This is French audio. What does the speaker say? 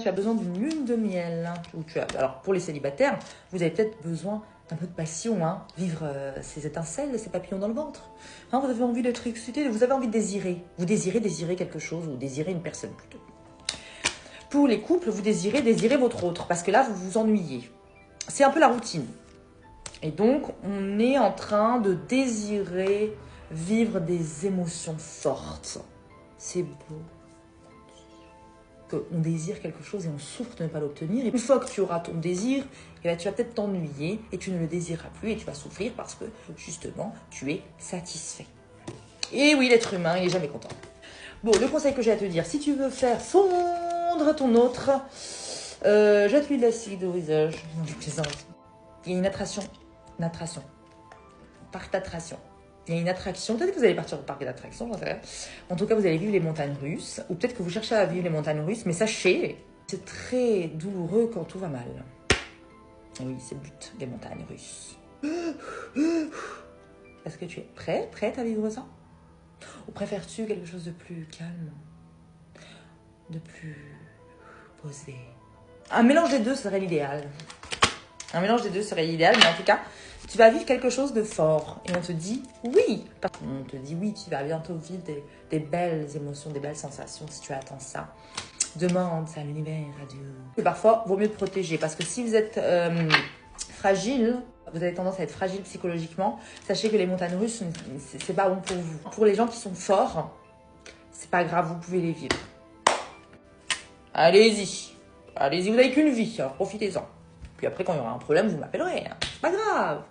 Tu as besoin d'une lune de miel. Alors, pour les célibataires, vous avez peut-être besoin d'un peu de passion, hein. Vivre ces étincelles, ces papillons dans le ventre. Hein, vous avez envie d'être excité, vous avez envie de désirer. Vous désirez désirer quelque chose, ou désirer une personne plutôt. Pour les couples, vous désirez désirer votre autre, parce que là, vous vous ennuyez. C'est un peu la routine. Et donc, on est en train de désirer vivre des émotions fortes. C'est beau. On désire quelque chose et on souffre de ne pas l'obtenir. Et une fois que tu auras ton désir, tu vas peut-être t'ennuyer et tu ne le désireras plus et tu vas souffrir parce que, justement, tu es satisfait. Et oui, l'être humain, il n'est jamais content. Bon, le conseil que j'ai à te dire, si tu veux faire fondre ton autre, jette-lui de l'acide au visage. Non, je plaisante. Il y a une attraction. Une attraction. Parc d'attraction. Il y a une attraction, peut-être que vous allez partir au parc d'attraction, en tout cas vous allez vivre les montagnes russes, ou peut-être que vous cherchez à vivre les montagnes russes, mais sachez, c'est très douloureux quand tout va mal. Oui, c'est le but des montagnes russes. Est-ce que tu es prête à vivre ça? Ou préfères-tu quelque chose de plus calme, de plus posé? Un mélange des deux serait l'idéal. Un mélange des deux serait l'idéal, mais en tout cas, tu vas vivre quelque chose de fort. Et on te dit oui. On te dit oui, tu vas bientôt vivre des belles émotions, des belles sensations si tu attends ça. Demande à l'univers, à Dieu. Et parfois, il vaut mieux te protéger parce que si vous êtes fragile, vous avez tendance à être fragile psychologiquement, sachez que les montagnes russes, c'est pas bon pour vous. Pour les gens qui sont forts, c'est pas grave, vous pouvez les vivre. Allez-y. Allez-y, vous n'avez qu'une vie, alors profitez-en. Puis après, quand il y aura un problème, vous m'appellerez. Hein. C'est pas grave.